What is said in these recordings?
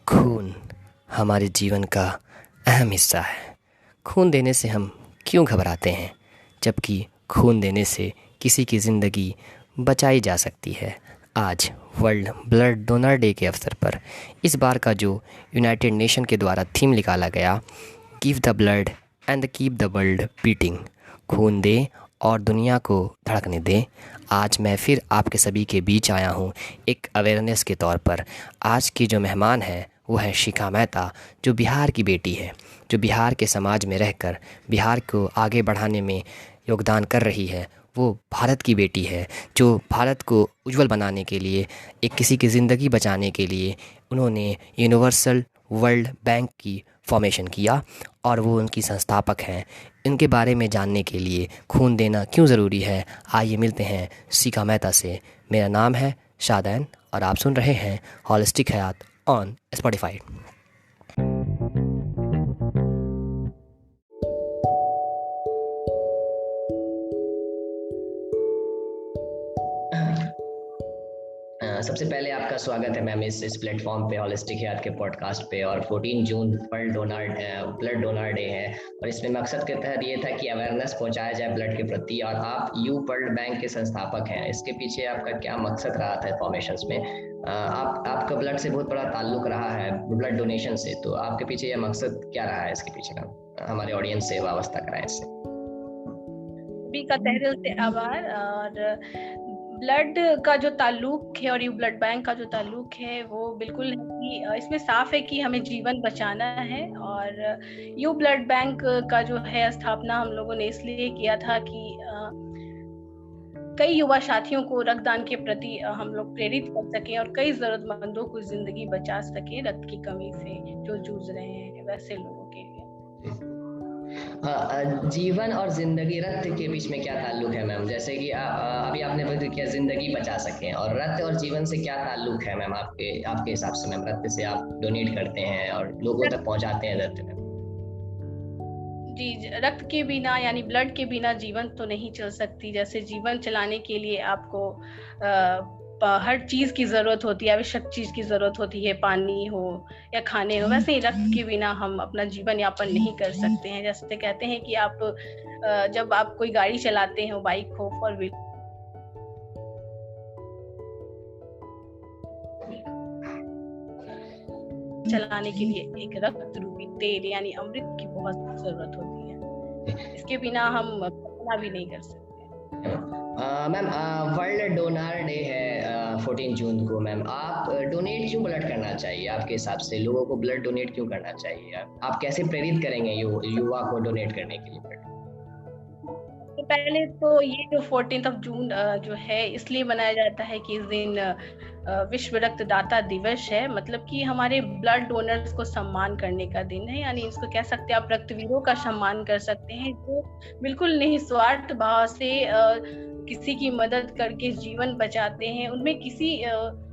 खून हमारे जीवन का अहम हिस्सा है। खून देने से हम क्यों घबराते हैं, जबकि खून देने से किसी की ज़िंदगी बचाई जा सकती है। आज वर्ल्ड ब्लड डोनर डे के अवसर पर इस बार का जो यूनाइटेड नेशन के द्वारा थीम निकाला गया, give the blood and keep the world beating, खून दे और दुनिया को धड़कने दे। आज मैं फिर आपके सभी के बीच आया हूँ एक अवेयरनेस के तौर पर। आज की जो मेहमान है वो है शिखा मेहता, जो बिहार की बेटी है, जो बिहार के समाज में रहकर बिहार को आगे बढ़ाने में योगदान कर रही है। वो भारत की बेटी है, जो भारत को उज्जवल बनाने के लिए, एक किसी की ज़िंदगी बचाने के लिए उन्होंने यूनिवर्सल वर्ल्ड बैंक की फॉर्मेशन किया और वो उनकी संस्थापक हैं। इनके बारे में जानने के लिए खून देना क्यों ज़रूरी है, आइए मिलते हैं शिखा मेहता से। मेरा नाम है शादैन और आप सुन रहे हैं होलिस्टिक हयात ऑन स्पॉटिफाई। सबसे पहले आपका स्वागत है मैम इस प्लेटफॉर्म पे, होलिस्टिक हेल्थ के पॉडकास्ट पे। और 14 June world blood donor day है और इसमें मकसद के तहत ये था कि अवेयरनेस पहुंचाया जाए ब्लड के प्रति। और आप यू ब्लड बैंक के संस्थापक हैं, इसके पीछे आपका क्या मकसद रहा था फॉर्मेशंस में? आपका ब्लड से बहुत बड़ा ताल्लुक रहा है, ब्लड डोनेशन से, तो आपके पीछे यह मकसद क्या रहा है इसके पीछे का? हमारे ऑडियंस से वाबस्ता कराएं इससे। सभी का तहे दिल से आभार। और ब्लड का जो ताल्लुक है और यू ब्लड बैंक का जो ताल्लुक है वो बिल्कुल है कि इसमें साफ है कि हमें जीवन बचाना है। और यू ब्लड बैंक का जो है स्थापना हम लोगों ने इसलिए किया था कि कई युवा साथियों को रक्तदान के प्रति हम लोग प्रेरित कर सकें और कई जरूरतमंदों को जिंदगी बचा सकें रक्त की कमी से जो जूझ रहे हैं वैसे लोगों के लिए। जीवन और जिंदगी, रक्त के बीच में क्या ताल्लुक है मैम? जैसे कि अभी आपने जिक्र किया जिंदगी बचा सकें, और रक्त और जीवन से क्या ताल्लुक है मैम आपके हिसाब से? मैम, रक्त से आप डोनेट करते हैं और लोगों तक पहुंचाते हैं रक्त में। जी, रक्त के बिना यानी ब्लड के बिना जीवन तो नहीं चल सकती। जैसे जीवन चलाने के लिए आपको हर चीज की जरूरत होती है, आवश्यक चीज की जरूरत होती है, पानी हो या खाने हो, वैसे ही रक्त के बिना हम अपना जीवन यापन नहीं कर सकते हैं। जैसे कहते हैं कि आप जब आप कोई गाड़ी चलाते हो, बाइक हो, फोर व्हीलर चलाने के लिए एक रक्त रूपी तेल यानी अमृत की बहुत जरूरत होती है। इसके बिना हम कल्पना भी नहीं कर सकते। मैम, वर्ल्ड डोनर डे है 14 जून को। मैम, आप डोनेट क्यों ब्लड करना चाहिए? आपके हिसाब से लोगों को ब्लड डोनेट क्यों करना चाहिए? आप कैसे प्रेरित करेंगे युवा को डोनेट करने के लिए ब्लड? तो पहले तो ये जो 14 जून जो है इसलिए मनाया जाता है कि इस दिन विश्व रक्तदाता दिवस है। मतलब कि हमारे ब्लड डोनर्स को सम्मान करने का दिन है, यानी इसको कह सकते हैं आप रक्तवीरों का सम्मान कर सकते हैं जो बिल्कुल निस्वार्थ भाव से किसी की मदद करके जीवन बचाते हैं। उनमें किसी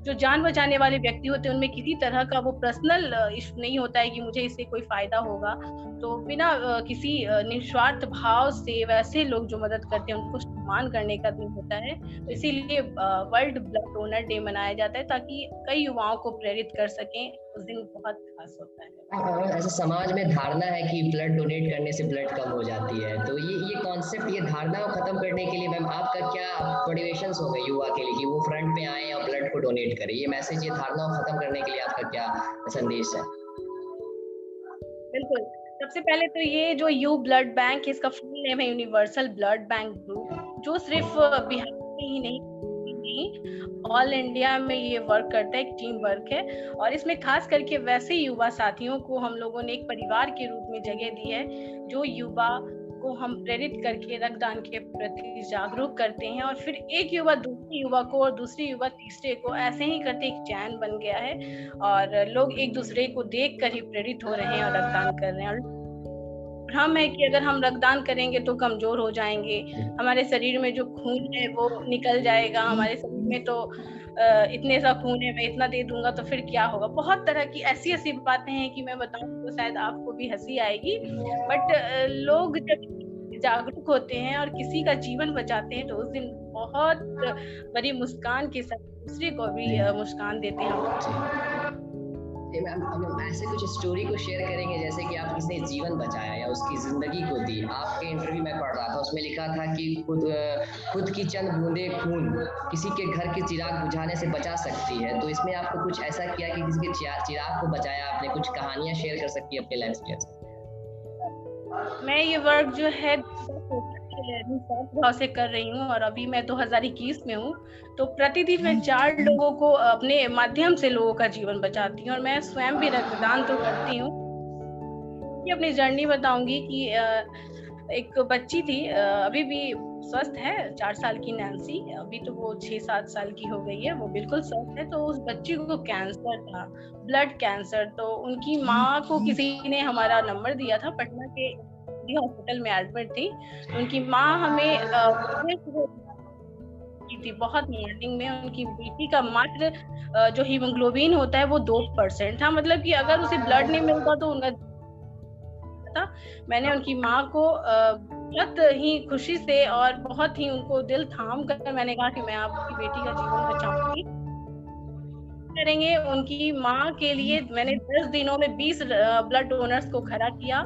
जो जान बचाने वाले व्यक्ति होते हैं उनमें किसी तरह का वो पर्सनल इशू नहीं होता है कि मुझे इससे कोई फायदा होगा। तो बिना किसी निस्वार्थ भाव से वैसे लोग जो मदद करते हैं उनको सम्मान करने का दिन होता है। तो इसीलिए वर्ल्ड ब्लड डोनर डे मनाया जाता है ताकि कई युवाओं को प्रेरित कर सकें। उस दिन बहुत खास होता है। ऐसे समाज में धारणा है कि ब्लड डोनेट करने से ब्लड कम हो जाती है, तो ये कॉन्सेप्ट, ये धारणा को खत्म करने के लिए मैम आपका क्या मोटिवेशंस होगा युवा के लिए कि वो फ्रंट में आए और ब्लड को डोनेट करें? ये मैसेज, ये धारणा को खत्म करने के लिए आपका क्या संदेश है? बिल्कुल, सबसे पहले तो ये जो यू ब्लड बैंक, इसका फुल नेम है यूनिवर्सल ब्लड बैंक ग्रुप, जो सिर्फ बिहार में ही नहीं ऑल इंडिया में ये वर्क करता है। एक टीम वर्क है और इसमें खास करके वैसे युवा साथियों को हम लोगों ने एक परिवार के रूप में जगह दी है जो युवा को हम प्रेरित करके रक्तदान के प्रति जागरूक करते हैं। और फिर एक युवा दूसरे युवा को और दूसरी युवा तीसरे को, ऐसे ही करते एक चैन बन गया है और लोग एक दूसरे को देख कर ही प्रेरित हो रहे हैं और रक्तदान कर रहे हैं। और भ्रम है कि अगर हम रक्तदान करेंगे तो कमजोर हो जाएंगे, हमारे शरीर में जो खून है वो निकल जाएगा, हमारे शरीर में तो इतने सा खून है, मैं इतना दे दूंगा तो फिर क्या होगा। बहुत तरह की ऐसी बातें हैं कि मैं बताऊं तो शायद आपको भी हंसी आएगी, बट लोग जब जागरूक होते हैं और किसी का जीवन बचाते हैं तो उस दिन बहुत बड़ी मुस्कान के साथ दूसरे को भी मुस्कान देते हैं। मैम हम ऐसे कुछ स्टोरी को शेयर करेंगे जैसे कि आप किसी ने जीवन बचाया या उसकी जिंदगी को दी। आपके इंटरव्यू में पढ़ रहा था, उसमें लिखा था कि खुद की चंद बूंदे खून किसी के घर के चिराग बुझाने से बचा सकती है। तो इसमें आपको कुछ ऐसा किया कि किसी के चिराग को बचाया आपने, कुछ कहानियां शेयर कर सकती है अपने लाइफ एक्सपीरियंस? मैं ये वर्क जो है भाव से कर रही हूँ और अभी मैं 2021 में हूँ। तो प्रतिदिन मैं 4 लोगों को अपने माध्यम से लोगों का जीवन बचाती हूँ और मैं स्वयं भी रक्तदान तो करती हूँ। अपनी जर्नी बताऊंगी कि एक बच्ची थी, अभी भी स्वस्थ है, 4 साल की नैन्सी। अभी तो वो 6-7 साल की हो गई है, वो बिल्कुल स्वस्थ है। तो उस बच्ची को कैंसर था, ब्लड कैंसर। तो उनकी माँ को किसी ने हमारा नंबर दिया था, पटना के हॉस्पिटल में एडमिट थी। तो उनकी माँ हमें की थी बहुत मॉर्निंग में। उनकी बेटी का मात्र जो हीमोग्लोबिन होता है वो 2% था, मतलब कि अगर उसे ब्लड नहीं मिलता तो उनका था। मैंने उनकी माँ को बहुत ही खुशी से और बहुत ही उनको दिल थाम कर मैंने कहा कि मैं आपकी बेटी का जीवन बचाऊंगी, करेंगे। उनकी माँ के लिए मैंने 10 दिनों में 20 ब्लड डोनर्स को खड़ा किया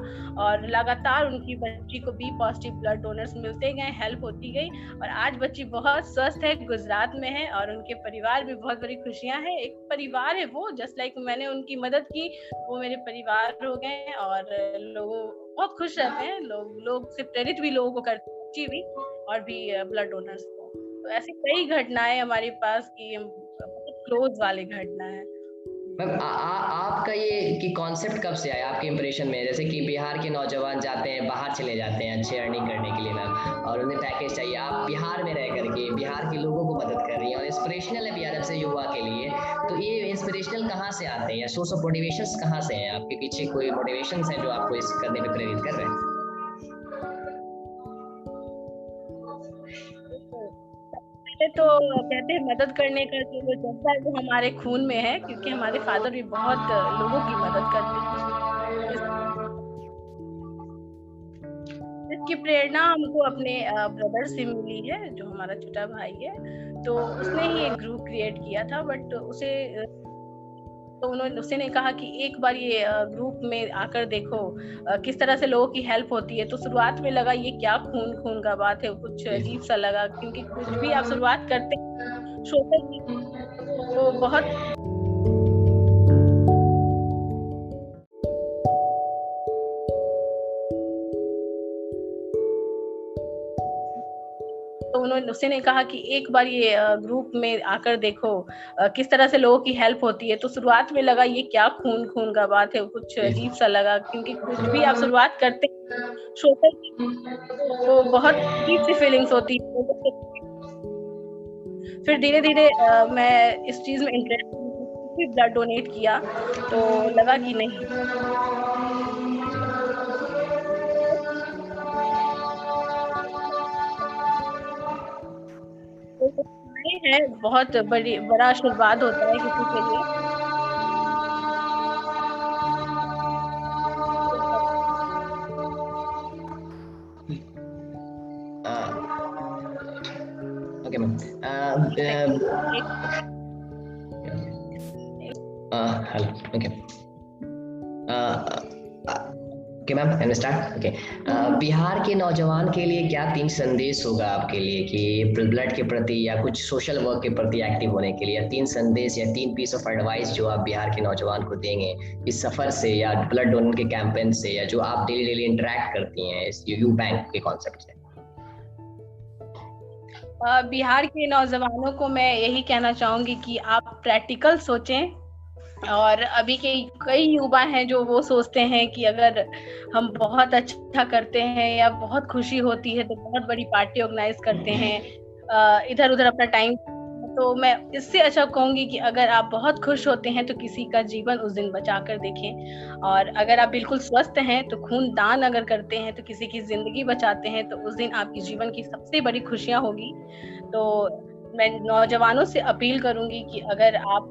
और लगातार उनकी बच्ची को बी पॉजिटिव ब्लड डोनर्स मिलते गए, हेल्प होती गई और आज बच्ची बहुत स्वस्थ है, गुजरात में है और उनके परिवार में बहुत बड़ी खुशियां हैं। एक परिवार है वो, जस्ट लाइक मैंने उनकी मदद की, वो मेरे परिवार हो गए और लोग बहुत खुश रहते हैं। लोग से प्रेरित भी लोगों को करती भी और भी ब्लड डोनर्स को। तो ऐसी कई घटनाएं हमारे पास की क्लोज वाली घटना है। मैम आपका ये कि कॉन्सेप्ट कब से आया आपके इंप्रेशन में? जैसे कि बिहार के नौजवान जाते हैं, बाहर चले जाते हैं अच्छे अर्निंग करने के लिए मैम, और उन्हें पैकेज चाहिए। आप बिहार में रह करके बिहार के लोगों को मदद कर रही हैं और इंस्पिरेशनल है बिहार से युवा के लिए। तो ये इंस्पिरेशनल कहाँ से आते हैं या सोर्स ऑफ मोटिवेशंस कहाँ से हैं? आपके पीछे कोई मोटिवेशंस हैं जो आपको इस करने में प्रेरित कर रहे हैं? तो कहते हैं मदद करने का जो जज्बा है वो हमारे खून में है, क्योंकि हमारे फादर भी बहुत लोगों की मदद करते हैं। इसकी प्रेरणा हमको अपने ब्रदर से मिली है, जो हमारा छोटा भाई है। तो उसने ही एक ग्रुप क्रिएट किया था, बट उसने कहा कि एक बार ये ग्रुप में आकर देखो किस तरह से लोगों की हेल्प होती है। तो शुरुआत में लगा ये क्या खून खून का बात है, कुछ अजीब सा लगा, क्योंकि कुछ भी आप शुरुआत करते हैं तो बहुत उसने कहा कि एक बार ये ग्रुप में आकर देखो किस तरह से लोगों की हेल्प होती है। तो शुरुआत में लगा ये क्या खून खून का बात है, कुछ अजीब सा लगा, क्योंकि कुछ भी आप शुरुआत करते हैं तो बहुत अजीब सी फीलिंग्स होती है। फिर धीरे धीरे मैं इस चीज में इंटरेस्ट ब्लड डोनेट किया तो लगा कि नहीं, है बहुत बड़ा आशीर्वाद होता है किसी के लिए। Okay ma'am, hello, okay okay ma'am, can we start? Okay, Bihar के नौजवान के लिए क्या 3 संदेश होगा आपके लिए कि ब्लड के प्रति या कुछ सोशल वर्क के प्रति एक्टिव होने के लिए? 3 संदेश या 3 पीस ऑफ एडवाइस जो आप बिहार के नौजवान को देंगे इस सफर से या ब्लड डोनेट के कैंपेन से, या जो आप डेली इंटरेक्ट करती हैं इस यू बैंक के कॉन्सेप्ट से? बिहार के नौजवानों को मैं यही कहना चाहूंगी कि आप प्रैक्टिकल सोचें। और अभी के कई युवा हैं जो वो सोचते हैं कि अगर हम बहुत अच्छा करते हैं या बहुत खुशी होती है तो बहुत बड़ी पार्टी ऑर्गेनाइज करते हैं, इधर उधर अपना टाइम। तो मैं इससे अच्छा कहूंगी कि अगर आप बहुत खुश होते हैं तो किसी का जीवन उस दिन बचा कर देखें, और अगर आप बिल्कुल स्वस्थ हैं तो खून दान अगर करते हैं तो किसी की जिंदगी बचाते हैं तो उस दिन आपकी जीवन की सबसे बड़ी खुशियां होगी। तो मैं नौजवानों से अपील करूंगी कि अगर आप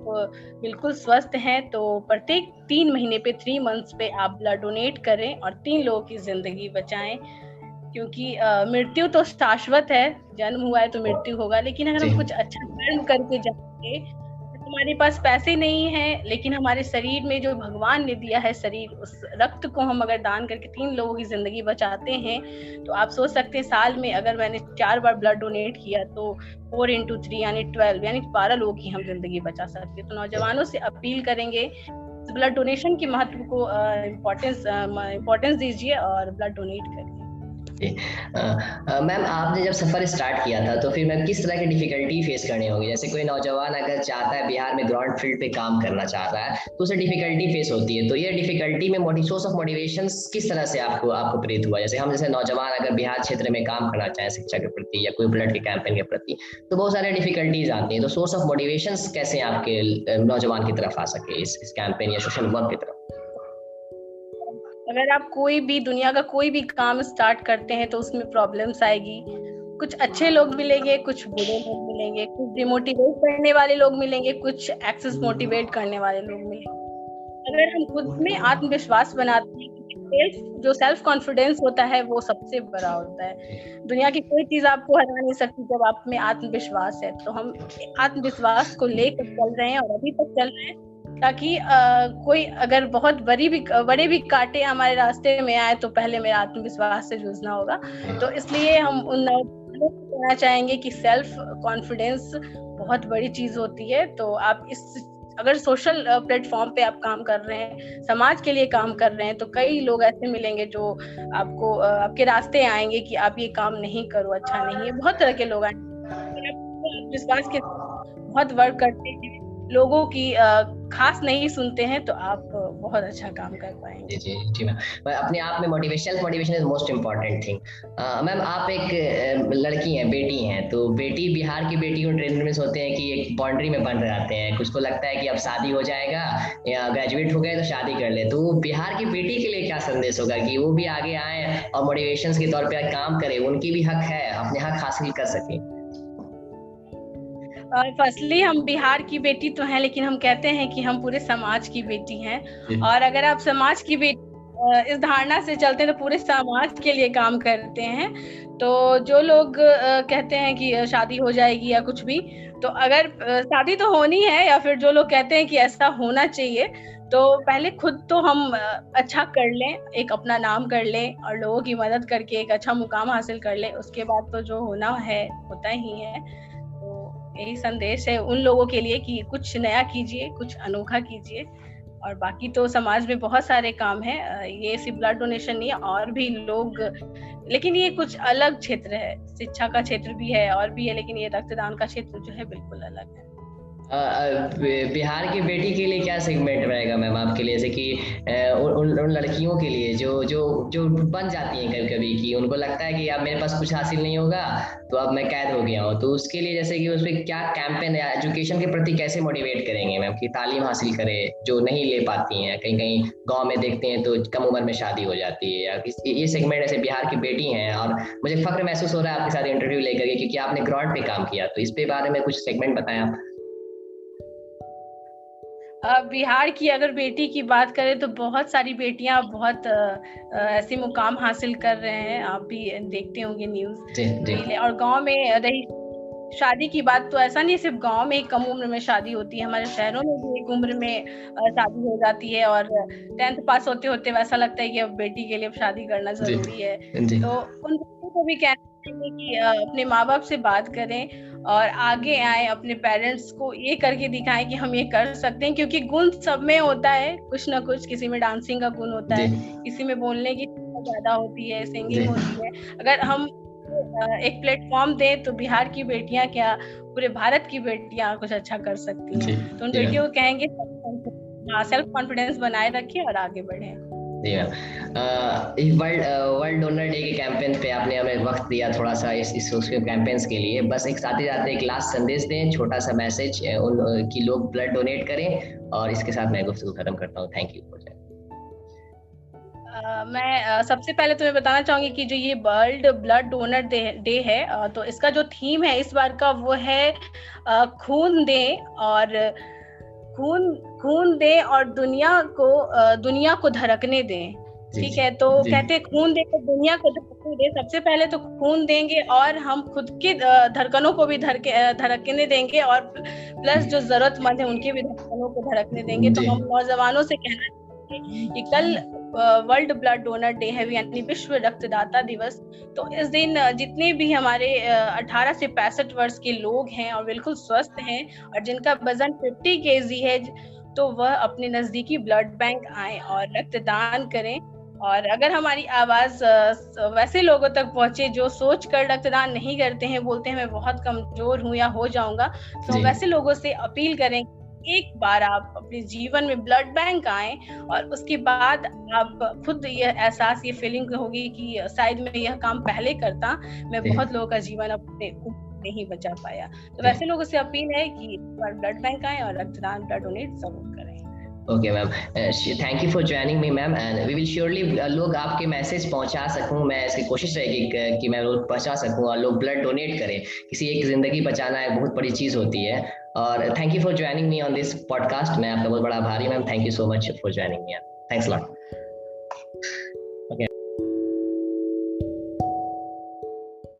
बिल्कुल स्वस्थ हैं तो प्रत्येक 3 महीने पे 3 मंथ्स पे आप ब्लड डोनेट करें और 3 लोगों की जिंदगी बचाएं, क्योंकि मृत्यु तो शाश्वत है, जन्म हुआ है तो मृत्यु होगा, लेकिन अगर हम कुछ अच्छा कर्म करके जाएंगे हमारे पास पैसे नहीं हैं, लेकिन हमारे शरीर में जो भगवान ने दिया है शरीर, उस रक्त को हम अगर दान करके 3 लोगों की जिंदगी बचाते हैं, तो आप सोच सकते हैं साल में अगर मैंने 4 बार ब्लड डोनेट किया तो 4 into 3 यानी 12 यानी 12 लोगों की हम जिंदगी बचा सकते हैं। तो नौजवानों से अपील करेंगे ब्लड डोनेशन के महत्व को इम्पोर्टेंस दीजिए और ब्लड डोनेट करिए। मैम, आपने जब सफर स्टार्ट किया था तो फिर मैम किस तरह की डिफिकल्टी फेस करनी होगी? जैसे कोई नौजवान अगर चाहता है बिहार में ग्राउंड फील्ड पे काम करना चाहता है तो उसे डिफिकल्टी फेस होती है, तो ये डिफिकल्टी में सोर्स ऑफ मोटिवेशन किस तरह से आपको प्रेरित हुआ? जैसे नौजवान अगर बिहार क्षेत्र में काम करना चाहे शिक्षा के प्रति या कोई ब्लड के कैंपेन के प्रति, तो बहुत सारे डिफिकल्टीज आती हैं, तो सोर्स ऑफ मोटिवेशन कैसे आपके नौजवान की तरफ आ सके इस कैंपेन या सोशल वर्क की तरफ? अगर आप कोई भी दुनिया का कोई भी काम स्टार्ट करते हैं तो उसमें प्रॉब्लम्स आएगी। कुछ अच्छे लोग मिलेंगे, कुछ बुरे लोग मिलेंगे, कुछ डिमोटिवेट करने वाले लोग मिलेंगे, कुछ एक्सेस मोटिवेट करने वाले लोग मिलेंगे। अगर हम खुद में आत्मविश्वास बनाते हैं, जो सेल्फ कॉन्फिडेंस होता है वो सबसे बड़ा होता है। दुनिया की कोई चीज आपको हरा नहीं सकती जब आप में आत्मविश्वास है। तो हम आत्मविश्वास को लेकर चल रहे हैं और अभी तक चल रहे हैं, ताकि कोई अगर बहुत बड़े भी कांटे हमारे रास्ते में आए तो पहले मेरा आत्मविश्वास से जूझना होगा। तो इसलिए हम उन नौजवानों को कहना चाहेंगे कि सेल्फ कॉन्फिडेंस बहुत बड़ी चीज होती है। तो आप अगर सोशल प्लेटफॉर्म पे आप काम कर रहे हैं, समाज के लिए काम कर रहे हैं, तो कई लोग ऐसे मिलेंगे जो आपको आपके रास्ते आएंगे कि आप ये काम नहीं करो, अच्छा नहीं है। बहुत तरह के लोग आएंगे। विश्वास के बहुत वर्क करते हैं, लोगों की खास नहीं सुनते हैं, तो आप बहुत अच्छा काम कर पाएंगे। जी जी जी मैम, अपने आप में motivation is most important thing. Ma'am, आप एक लड़की हैं, बेटी हैं, तो बेटी बिहार की बेटियों ट्रेंड होते हैं कि एक बाउंड्री में बंद रहते हैं, कुछ को लगता है कि अब शादी हो जाएगा या ग्रेजुएट हो गए तो शादी कर ले, तो बिहार की बेटी के लिए क्या संदेश होगा कि वो भी आगे आए और मोटिवेशन के तौर पर काम करें, उनकी भी हक है, अपने हक हासिल कर सकें? फर्स्टली हम बिहार की बेटी तो हैं, लेकिन हम कहते हैं कि हम पूरे समाज की बेटी हैं। और अगर आप समाज की बेटी इस धारणा से चलते हैं तो पूरे समाज के लिए काम करते हैं। तो जो लोग कहते हैं कि शादी हो जाएगी या कुछ भी, तो अगर शादी तो होनी है, या फिर जो लोग कहते हैं कि ऐसा होना चाहिए, तो पहले खुद तो हम अच्छा कर लें, एक अपना नाम कर लें और लोगों की मदद करके एक अच्छा मुकाम हासिल कर लें। उसके बाद तो जो होना है होता ही है। यही संदेश है उन लोगों के लिए कि कुछ नया कीजिए, कुछ अनोखा कीजिए। और बाकी तो समाज में बहुत सारे काम हैं, ये सिर्फ ब्लड डोनेशन नहीं है, और भी लोग, लेकिन ये कुछ अलग क्षेत्र है। शिक्षा का क्षेत्र भी है और भी है, लेकिन ये रक्तदान का क्षेत्र जो है बिल्कुल अलग है। बिहार की बेटी के लिए क्या सेगमेंट रहेगा मैम आपके लिए, जैसे कि उन लड़कियों के लिए जो बन जाती हैं कभी कभी, कि उनको लगता है कि अब मेरे पास कुछ हासिल नहीं होगा तो अब मैं कैद हो गया हूँ, तो उसके लिए जैसे कि उस पर क्या कैंपेन या एजुकेशन के प्रति कैसे मोटिवेट करेंगे मैम कि तालीम हासिल करे, जो नहीं ले पाती हैं? कहीं कहीं गाँव में देखते हैं तो कम उम्र में शादी हो जाती है, या ये सेगमेंट ऐसे बिहार की बेटी हैं, और मुझे फक्र महसूस हो रहा है आपके साथ इंटरव्यू लेकर के, क्योंकि आपने ग्राउंड पे काम किया, तो इस पे बारे में कुछ सेगमेंट बताएं आप। बिहार की अगर बेटी की बात करें तो बहुत सारी बेटियां बहुत ऐसे मुकाम हासिल कर रहे हैं। आप भी देखते होंगे न्यूज़। और गांव में रही शादी की बात, तो ऐसा नहीं सिर्फ गांव में कम उम्र में शादी होती है, हमारे शहरों में भी एक उम्र में शादी हो जाती है। और 10th पास होते होते वैसा लगता है कि अब बेटी के लिए अब शादी करना जरूरी है। तो उन बच्चों को भी कहना चाहिए कि अपने माँ बाप से बात करें और आगे आए, अपने पेरेंट्स को ये करके दिखाएं कि हम ये कर सकते हैं। क्योंकि गुण सब में होता है कुछ ना कुछ, किसी में डांसिंग का गुण होता है, किसी में बोलने की ज्यादा होती है, सिंगिंग होती है। अगर हम एक प्लेटफॉर्म दे तो बिहार की बेटियां क्या, पूरे भारत की बेटियां कुछ अच्छा कर सकती हैं। तो उन बेटियों को कहेंगे सेल्फ कॉन्फिडेंस बनाए रखें और आगे बढ़े। जी मैम, वर्ल्ड डोनर डे के कैंपेन पे आपने हमें वक्त दिया थोड़ा सा इस कैंपेन्स के लिए, बस एक साथ ही जाते एक लास्ट संदेश दें, छोटा सा मैसेज उन कि लोग ब्लड डोनेट करें, और इसके साथ मैं गुफ्तगू खत्म करता हूँ। Thank you. मैं सबसे पहले तुम्हें बताना चाहूंगी कि जो ये वर्ल्ड ब्लड डोनर डे है, तो इसका जो थीम है इस बार का वो है खून दें और खून दें और दुनिया को धड़कने दें। ठीक है, तो कहते हैं खून देकर दुनिया को धड़कने दे। सबसे पहले तो खून देंगे और हम खुद की धड़कनों को भी धड़कने देंगे, और प्लस जो जरूरतमंद है उनकी भी धड़कनों को धड़कने देंगे। तो हम नौजवानों से कहना चाहेंगे कि कल वर्ल्ड ब्लड डोनर डे है, यानी विश्व रक्तदाता दिवस। तो इस दिन जितने भी हमारे 18 से 65 वर्ष के लोग हैं और बिल्कुल स्वस्थ हैं और जिनका वजन 50 kg है, तो वह अपने नजदीकी ब्लड बैंक आए और रक्तदान करें। और अगर हमारी आवाज वैसे लोगों तक पहुंचे जो सोच कर रक्तदान नहीं करते हैं, बोलते हैं मैं बहुत कमजोर हूं या हो जाऊंगा, तो हम वैसे लोगों से अपील करें एक बार आप अपने जीवन में ब्लड बैंक आए, और उसके बाद आप खुद ये एहसास, ये फीलिंग होगी कि शायद मैं यह काम पहले करता, मैं बहुत लोगों का जीवन अपने नहीं बचा पाया। तो वैसे लोगों से अपील है कि एक बार ब्लड बैंक आए और रक्तदान, ब्लड डोनेट जरूर करें। Okay ma'am, thank you for joining me ma'am, and we will surely लोग आपके मैसेज पहुंचा सकूं, मैं इसकी कोशिश रहेगी कि मैं लोग पहुंचा सकूं और लोग ब्लड डोनेट करें। किसी एक जिंदगी बचाना एक बहुत बड़ी चीज होती है। और thank you for joining me on this podcast. मैं आपका बहुत बड़ा आभारी ma'am, thank you so much for joining me. Thanks lot.